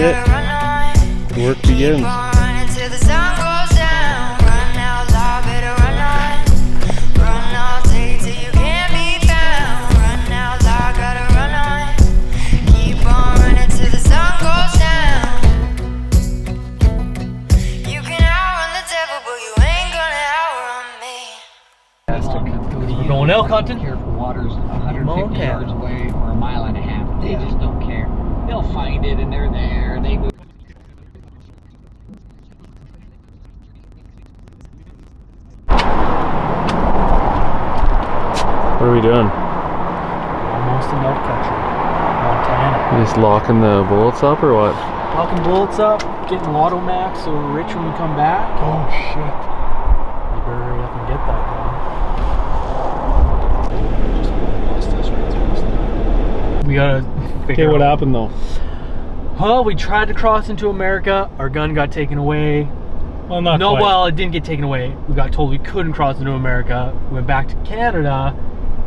it. The work begins. We're going elk hunting. Care for water's 150 yards away or a mile and a half. They just don't care. They'll find it and they're there. They move. What are we doing? Almost in elk country, Montana. You just locking the bullets up or what? Locking bullets up, getting Lotto Max so we're rich when we come back. Oh shit. You better hurry up and get that done. We gotta figure Okay, what out. happened though? Well, we tried to cross into America. Our gun got taken away. Well, not No, quite. well, it didn't get taken away. We got told we couldn't cross into America. We went back to Canada.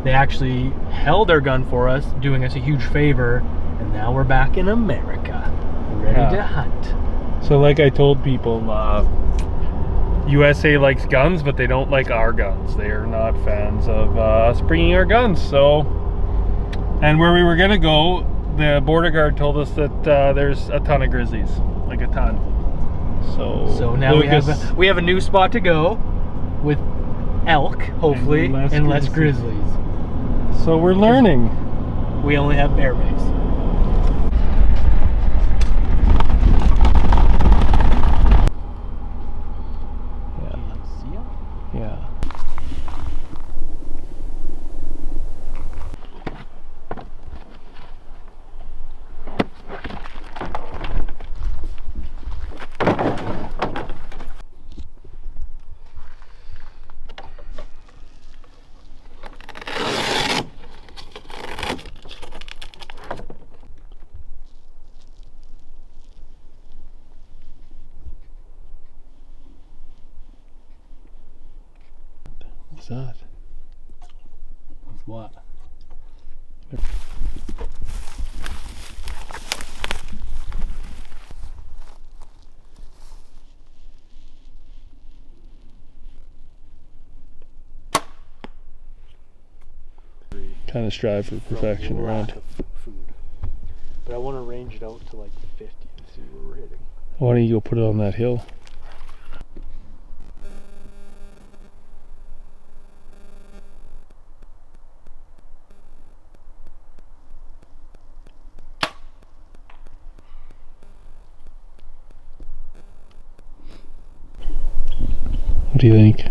They actually held our gun for us, doing us a huge favor. And now we're back in America, ready to hunt. So like I told people, USA likes guns, but they don't like our guns. They are not fans of us bringing our guns. So, and where we were gonna go, the border guard told us that there's a ton of grizzlies, like a ton. So now Lucas, we have a new spot to go with elk, hopefully, and less grizzlies. So we're learning. We only have bear base. Yeah. What's that? What? Kind of strive for perfection around. Food. But I want to range it out to like 50 and see where we're hitting. Why don't you go put it on that hill? What do you think?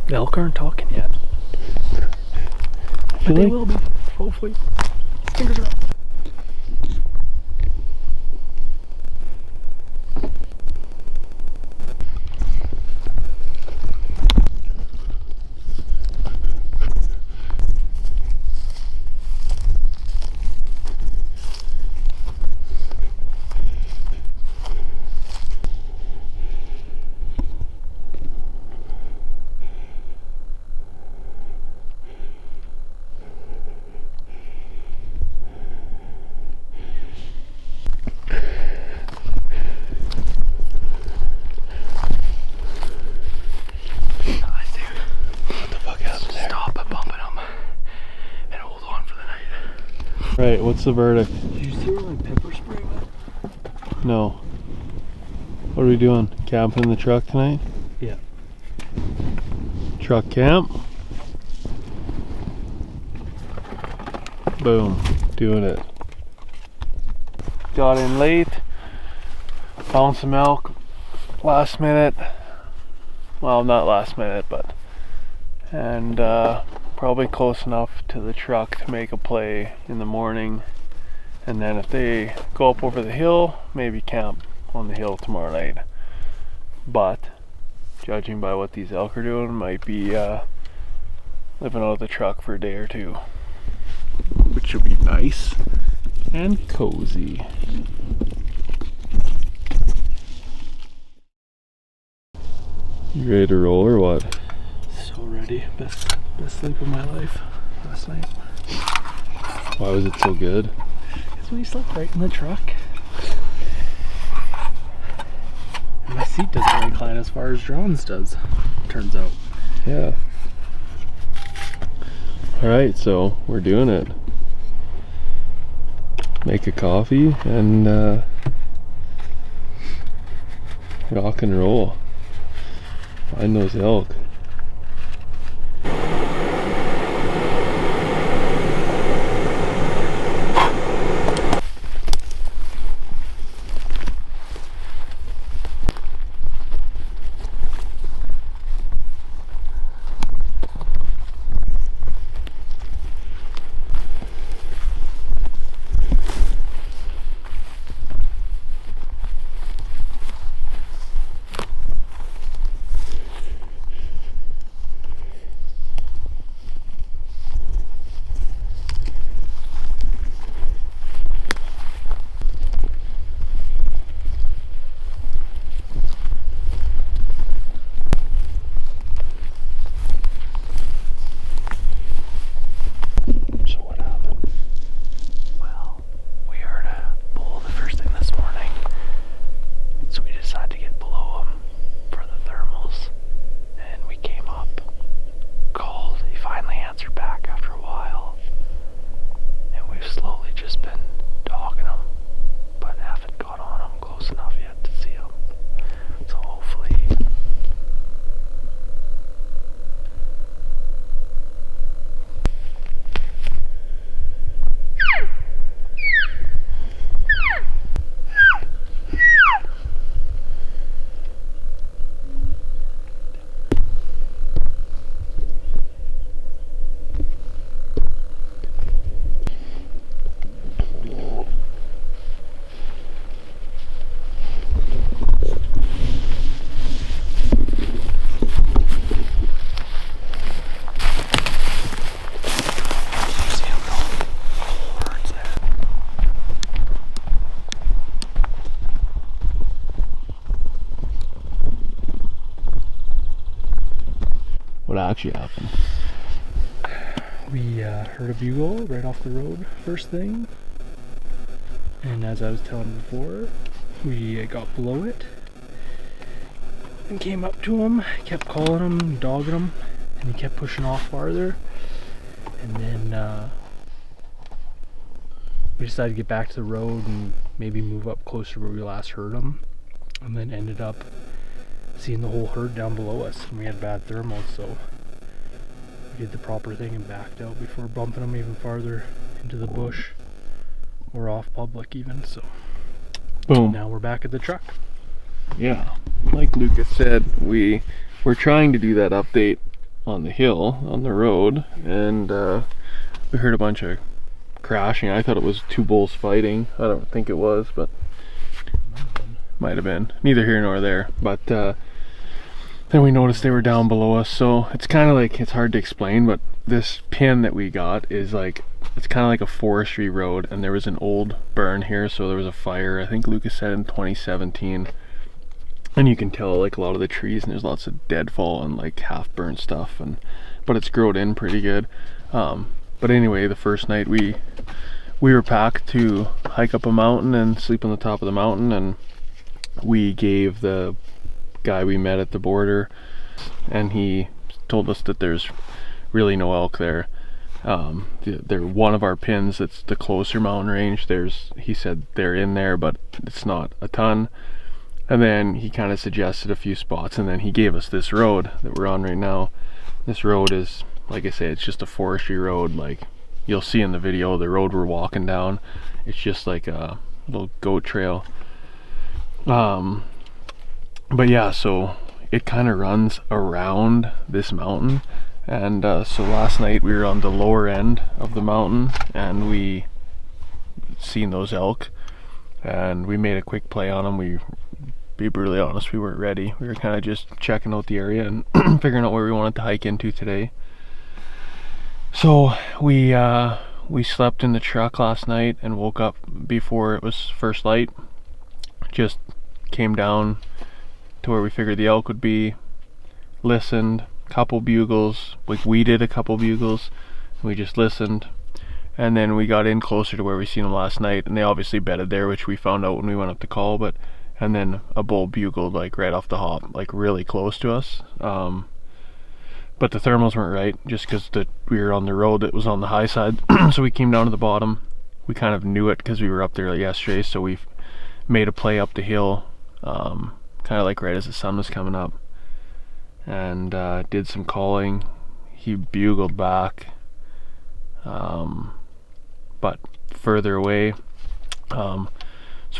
The elk aren't talking yet. I feel But they like will be, hopefully. Fingers crossed. Right, what's the verdict? Did you see where my pepper spray went? No. What are we doing? Camping in the truck tonight? Yeah. Truck camp? Boom. Doing it. Got in late. Found some elk. Last minute. Well, not last minute, but. And probably close enough to the truck to make a play in the morning. And then if they go up over the hill, maybe camp on the hill tomorrow night. But judging by what these elk are doing, might be living out of the truck for a day or two, which will be nice and cozy. You ready to roll or what? So ready. Best sleep of my life last night. Why was it so good? Because actually slept right in the truck. And my seat doesn't recline as far as John's does, turns out. Yeah. Alright, so we're doing it. Make a coffee and rock and roll. Find those elk. What actually happened? We heard a bugle right off the road first thing, and as I was telling before, we got below it and came up to him, kept calling him, dogging him, and he kept pushing off farther. And then we decided to get back to the road and maybe move up closer to where we last heard him, and then ended up seeing the whole herd down below us, and we had bad thermals, so we did the proper thing and backed out before bumping them even farther into the bush or off public even. So Boom. now we're back at the truck. Yeah, like Lucas said, we're trying to do that update on the hill, on the road, and we heard a bunch of crashing. I thought it was two bulls fighting. I don't think it was, but might have been. Neither here nor there. But then we noticed they were down below us, so it's kind of like, it's hard to explain, but this pin that we got is like, it's kind of like a forestry road, and there was an old burn here, so there was a fire, I think Lucas said in 2017, and you can tell like a lot of the trees, and there's lots of deadfall and like half burnt stuff, and but it's growed in pretty good. But anyway, the first night we were packed to hike up a mountain and sleep on the top of the mountain, and we gave the guy we met at the border, and he told us that there's really no elk there. They're one of our pins. It's the closer mountain range. He said they're in there, but it's not a ton. And then he kind of suggested a few spots, and then he gave us this road that we're on right now. This road is, like I say, it's just a forestry road. Like you'll see in the video, the road we're walking down, it's just like a little goat trail. But yeah, so it kind of runs around this mountain, and so last night we were on the lower end of the mountain, and we seen those elk, and we made a quick play on them. We, be brutally honest, we weren't ready. We were kind of just checking out the area and figuring out where we wanted to hike into today. So we slept in the truck last night and woke up before it was first light. Just came down to where we figured the elk would be, listened, couple bugles, like we did a couple bugles, and we just listened, And then we got in closer to where we seen them last night, and they obviously bedded there, which we found out when we went up to call. But and then a bull bugled like right off the hop, like really close to us. But the thermals weren't right, just because we were on the road that was on the high side. So we came down to the bottom. We kind of knew it because we were up there yesterday, so we made a play up the hill, kind of like right as the sun was coming up, and did some calling. He bugled back, but further away. So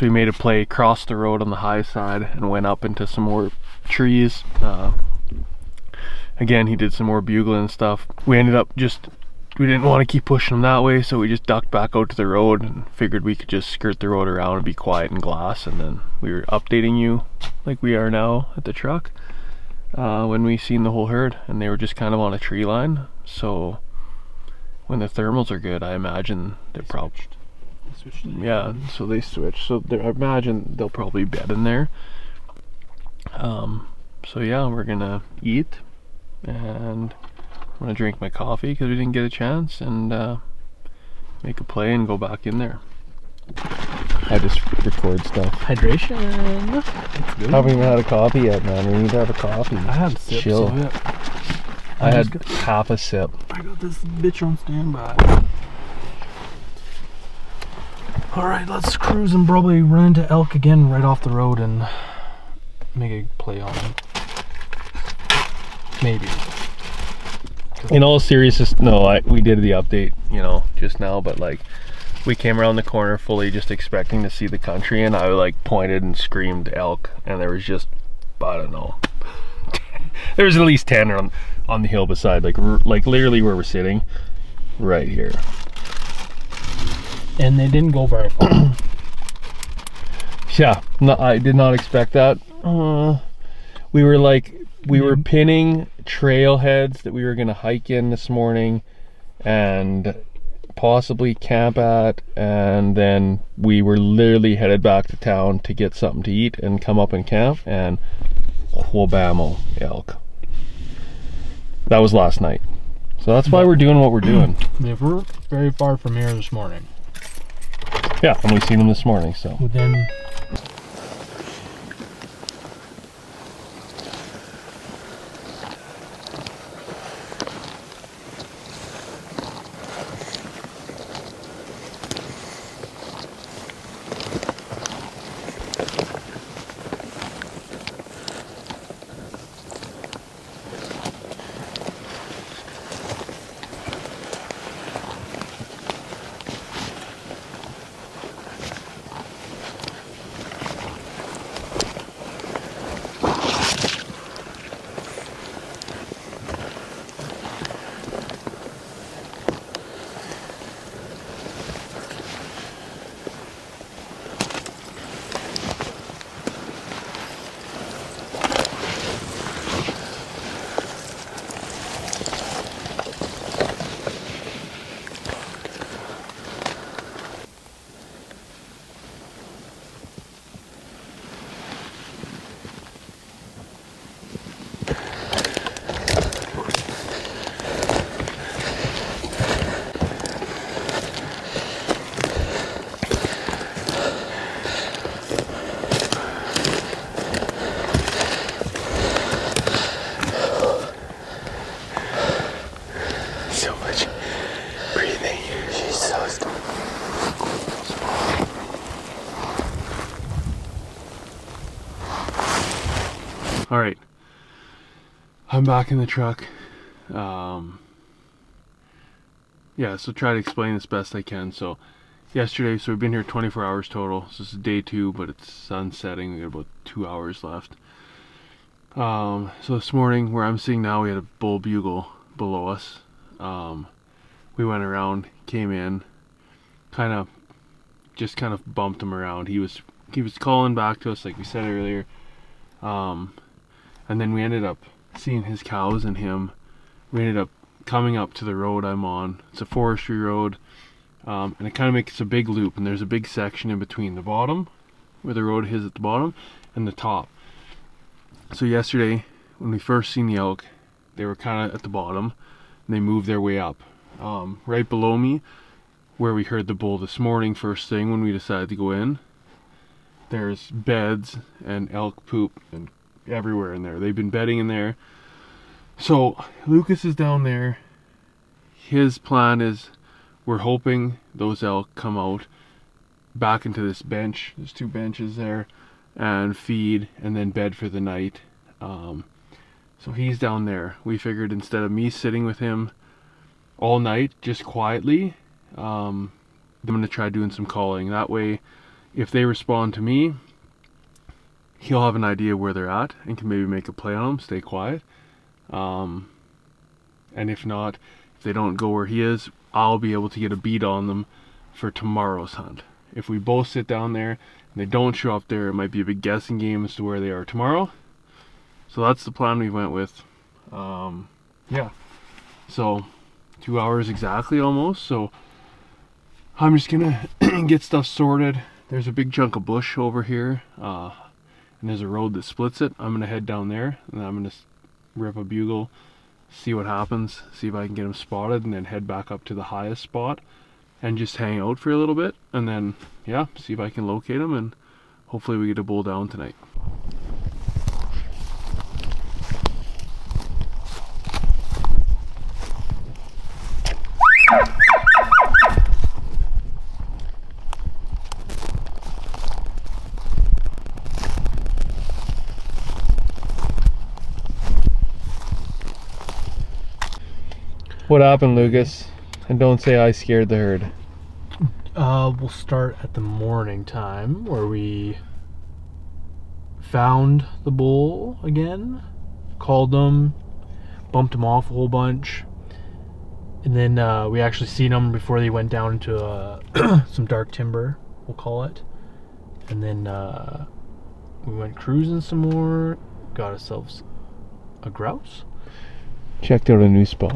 we made a play, crossed the road on the high side, and went up into some more trees. Again, he did some more bugling and stuff. We ended up we didn't want to keep pushing him that way, so we just ducked back out to the road and figured we could just skirt the road around and be quiet and glass. And then we were updating you like we are now at the truck when we seen the whole herd, and they were just kind of on a tree line. So when the thermals are good, I imagine they're probably so they switched. So I imagine they'll probably bed in there. So yeah, we're gonna eat, and I'm gonna drink my coffee because we didn't get a chance, and make a play and go back in there. I just record stuff. Hydration. Haven't even had a coffee yet, man. We need to have a coffee. I had a sip. Chill. So I had half a sip. I got this bitch on standby. Alright, let's cruise and probably run into elk again right off the road and make a play on it. Maybe. In all seriousness, no, we did the update, just now, but like we came around the corner fully just expecting to see the country, and I like pointed and screamed elk, and there was just, I don't know, there was at least 10 on the hill beside, like literally where we're sitting, right here. And they didn't go very far. Yeah, no, I did not expect that. We were pinning trailheads that we were gonna hike in this morning and possibly camp at, and then we were literally headed back to town to get something to eat and come up and camp, and whabamo, elk. That was last night. So that's why we're doing what we're doing. They were very far from here this morning. Yeah, and we seen them this morning, so. Within All right, I'm back in the truck. Yeah, so try to explain this best I can. So yesterday, so we've been here 24 hours total. So this is day 2, but it's sun setting. We got about 2 hours left. So this morning, where I'm sitting now, we had a bull bugle below us. We went around, came in, kind of bumped him around. He was calling back to us like we said earlier. And then we ended up seeing his cows and him. We ended up coming up to the road I'm on. It's a forestry road, and it kind of makes a big loop, and there's a big section in between the bottom, where the road is at the bottom, and the top. So yesterday, when we first seen the elk, they were kind of at the bottom, and they moved their way up. Right below me where we heard the bull this morning first thing when we decided to go in. There's beds and elk poop and everywhere in there. They've been bedding in there. So Lucas is down there. His plan is we're hoping those elk come out back into this bench. There's 2 benches there, and feed and then bed for the night. So he's down there. We figured instead of me sitting with him all night just quietly, I'm gonna try doing some calling. That way, if they respond to me, he'll have an idea where they're at and can maybe make a play on them, stay quiet. And if not, if they don't go where he is, I'll be able to get a beat on them for tomorrow's hunt. If we both sit down there and they don't show up there, it might be a big guessing game as to where they are tomorrow. So that's the plan we went with. Yeah. So 2 hours exactly almost. So I'm just gonna get stuff sorted. There's a big chunk of bush over here, and there's a road that splits it. I'm gonna head down there and I'm gonna rip a bugle, see what happens, see if I can get him spotted, and then head back up to the highest spot and just hang out for a little bit, and then yeah, see if I can locate him, and hopefully we get a bull down tonight. What happened, Lucas? And don't say I scared the herd. We'll start at the morning time where we found the bull again, called them, bumped them off a whole bunch, and then we actually seen them before they went down into some dark timber, we'll call it. And then we went cruising some more, got ourselves a grouse. Checked out a new spot.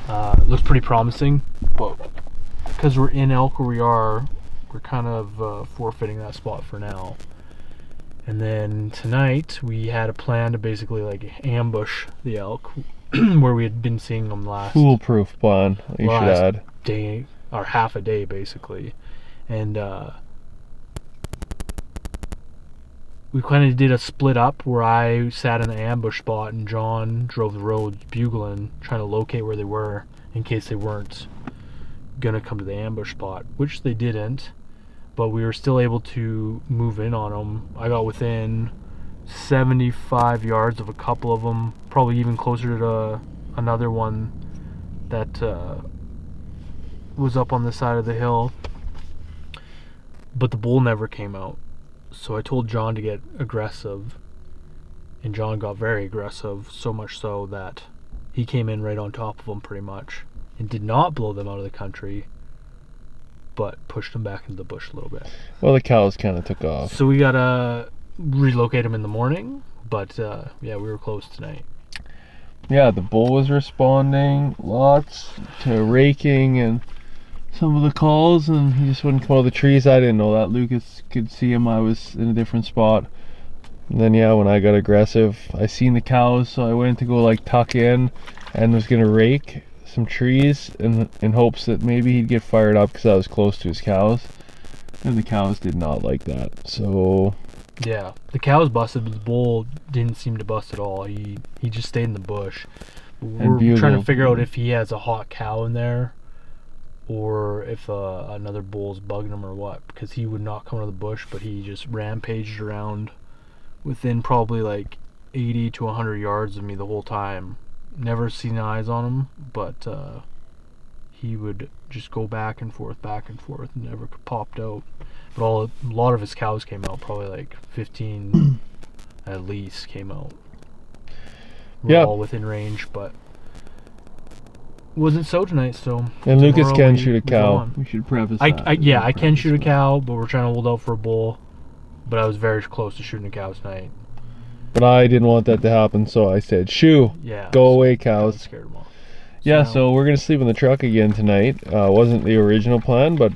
It looks pretty promising, but because we're in elk where we are, we're kind of forfeiting that spot for now. And then tonight we had a plan to basically like ambush the elk where we had been seeing them last Foolproof plan, you should add. day or half a day basically. And we kind of did a split up where I sat in the ambush spot and John drove the road bugling, trying to locate where they were in case they weren't gonna come to the ambush spot, which they didn't, but we were still able to move in on them. I got within 75 yards of a couple of them, probably even closer to another one that was up on the side of the hill, but the bull never came out. So I told John to get aggressive, and John got very aggressive, so much so that he came in right on top of them pretty much and did not blow them out of the country, but pushed them back into the bush a little bit. Well, the cows kind of took off. So we gotta relocate them in the morning, but yeah, we were close tonight. Yeah, the bull was responding lots to raking and some of the calls, and he just wouldn't come out of the trees. I didn't know that. Lucas could see him. I was in a different spot. And then yeah, when I got aggressive, I seen the cows, so I went to go like tuck in and was gonna rake some trees in hopes that maybe he'd get fired up because I was close to his cows. And the cows did not like that. So yeah, the cows busted, but the bull didn't seem to bust at all. He just stayed in the bush. We're trying to figure out if he has a hot cow in there, or if another bull's bugging him or what, because he would not come out of the bush, but he just rampaged around within probably like 80 to 100 yards of me the whole time. Never seen eyes on him, but he would just go back and forth, and never popped out. But a lot of his cows came out, probably like 15 at least came out. We're all within range, but wasn't so tonight, so. And Lucas can shoot a cow. We should preface that. Yeah, I can shoot a cow, but we're trying to hold out for a bull. But I was very close to shooting a cow tonight. But I didn't want that to happen, so I said, "Shoo, go away, cows." Scared them off. Yeah, so we're gonna sleep in the truck again tonight. Wasn't the original plan, but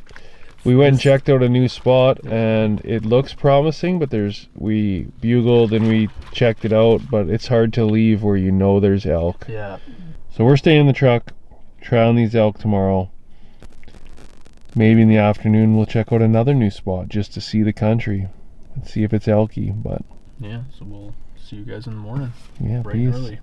we went and checked out a new spot, and it looks promising. But we bugled and we checked it out, but it's hard to leave where you know there's elk. Yeah. So we're staying in the truck, try on these elk tomorrow, maybe in the afternoon we'll check out another new spot just to see the country and see if it's elky. But yeah, so we'll see you guys in the morning. yeah, Bright and early.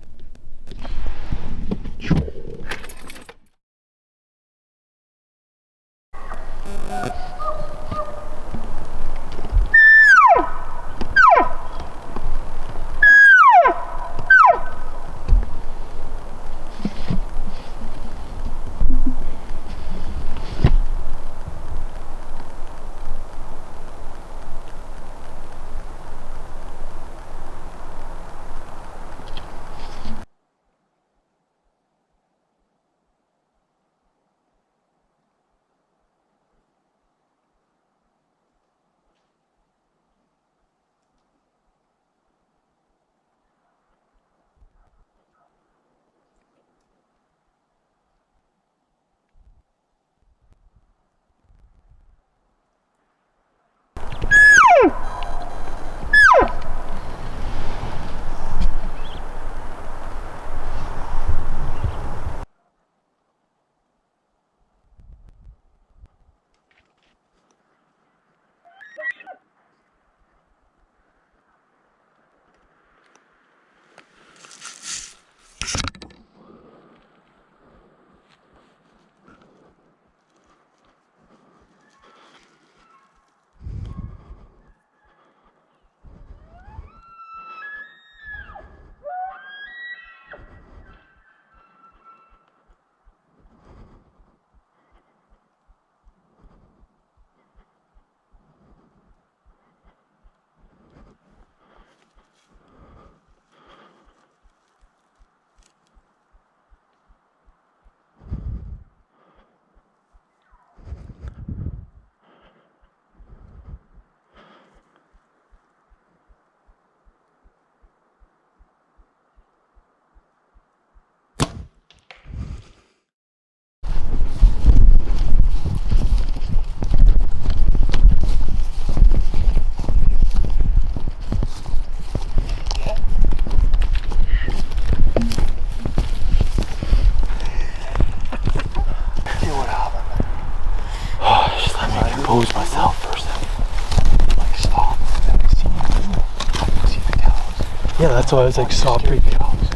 Compose myself for a second. Like stop. And then I see you. I can see the cows. Yeah, that's why I was like, stop. Scared cows.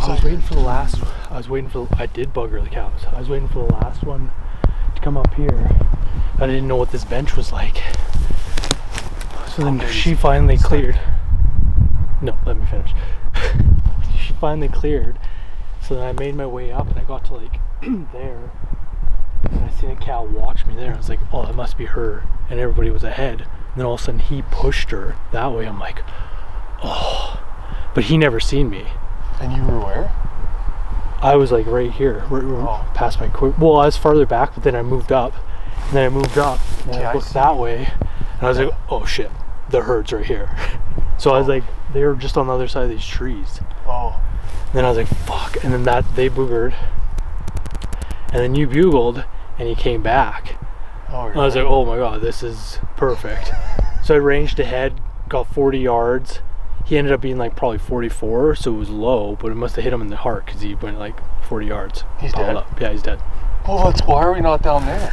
I was waiting for the last. I did bugger the cows. I was waiting for the last one to come up here. I didn't know what this bench was like. So then she finally cleared. No, let me finish. She finally cleared. So then I made my way up and I got to like there. And I seen a cow watch me there. I was like, oh, that must be her. And everybody was ahead. And then all of a sudden he pushed her that way. I'm like, oh. But he never seen me. And you were where? I was like right here, past my well, I was farther back, but then I moved up, and then I moved up, and I looked that way, and I was like, oh shit, the herd's right here. So I was like, they were just on the other side of these trees. Oh. And then I was like, fuck, and then they boogered, and then you bugled, and he came back. Oh, I was like, oh my god, this is perfect. So I ranged ahead, got 40 yards. He ended up being like probably 44, so it was low, but it must have hit him in the heart because he went like 40 yards. He's dead? Up. Yeah, he's dead. Well, why are we not down there?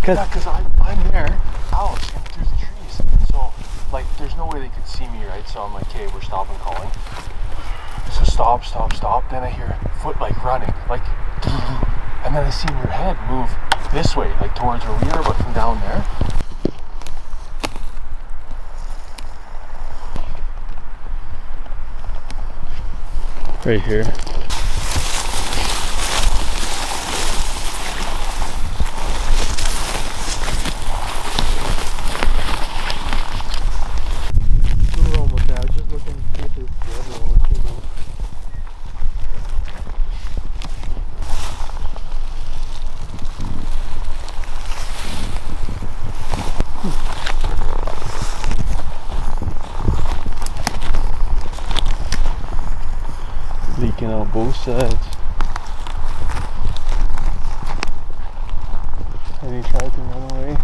Because I'm there, out and through the trees. So, like, there's no way they could see me, right? So I'm like, okay, we're stopping calling. So stop. Then I hear foot like running, like, and then I see your head move this way, like towards where we are, but from down there. Right here. We're almost out. Just looking to see if there's the other one came out. Leaking out both sides. And he tried to run away.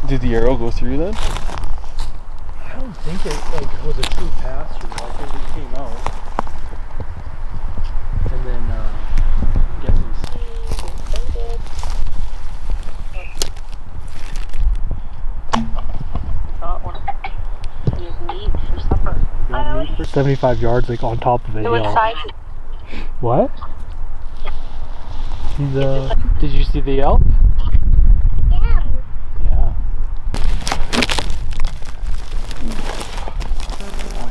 Did the arrow go through then? I don't think it was a true pass through. I think it came out. And then 75 yards, like on top of a Which hill. side? What? He's did you see the elk? Yeah. Yeah.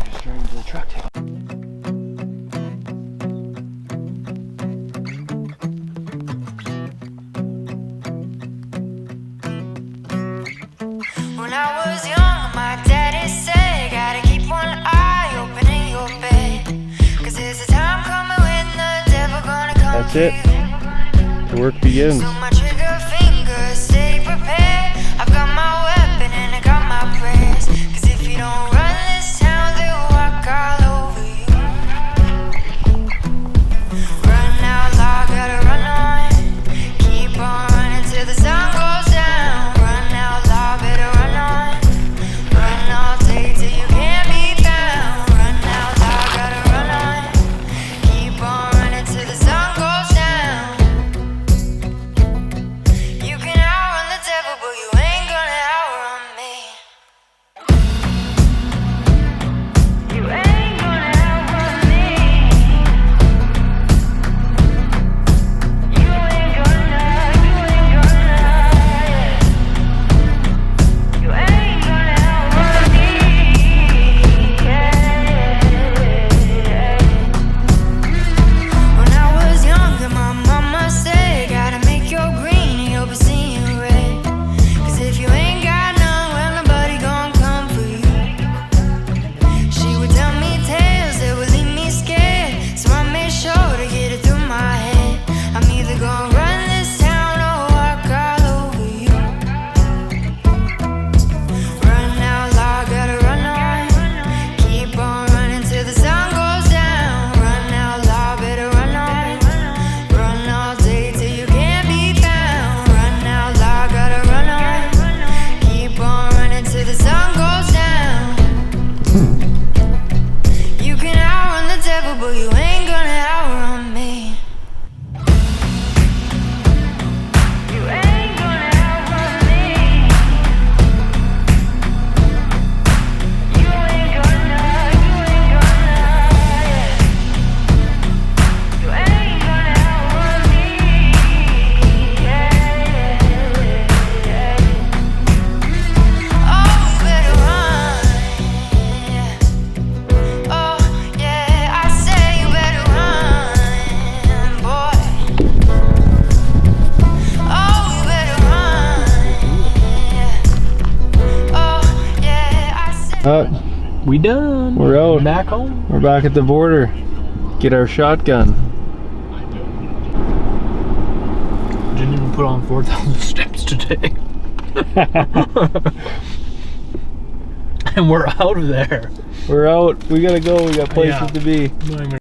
Just driving to the truck. When I was young, my daddy said, gotta keep one eye open in your bed. 'Cause there's a time coming when the devil gonna come. That's it. The work begins. So my trigger finger, stay prepared. I've got my weapon and I got my prayers. 'Cause if you don't run this town, they'll walk all over you. Run out loud, gotta run on. Keep on running till the sun goes down. Run out loud, better run on. Run all day till you can't be found. Run out loud, gotta run on. Keep on running till the sun goes down. You can outrun the devil, but you ain't gonna outrun me. You ain't gonna outrun me. You ain't gonna, you ain't gonna, you ain't gonna outrun me. When I was younger, my mama said, gotta make your green and you'll be seeing red. 'Cause if you ain't got none, well, nobody gon' come for you. She would tell me tales that would leave me scared, so I made sure to get it through my head. I'm either gonna run this town or walk all over you. Run out loud, gotta run on. Keep on running till the sun goes down. Run out loud, better run on. Run all day till you can't be found. Run out loud, gotta run on. Keep on running till the sun goes down. You can outrun the devil, but you ain't gonna outrun me. You ain't gonna outrun me. You ain't gonna, you ain't gonna, you ain't gonna outrun me. Oh, you better run. Oh, yeah, I say you better run, boy. Oh, you better run. Oh, yeah, I say. We done. We're out. Back home. We're back at the border. Get our shotgun. Didn't even put on 4,000 steps today. And we're out of there. We're out. We gotta go. We got places Yeah. to be. Not even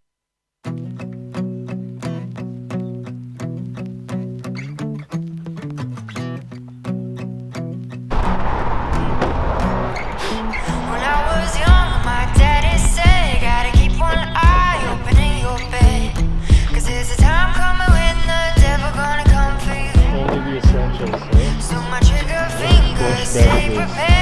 When I was young, my daddy said, gotta keep one eye open in your bed. 'Cause there's a time coming when the devil gonna come for you. Only the essentials. So my trigger finger, stay prepared.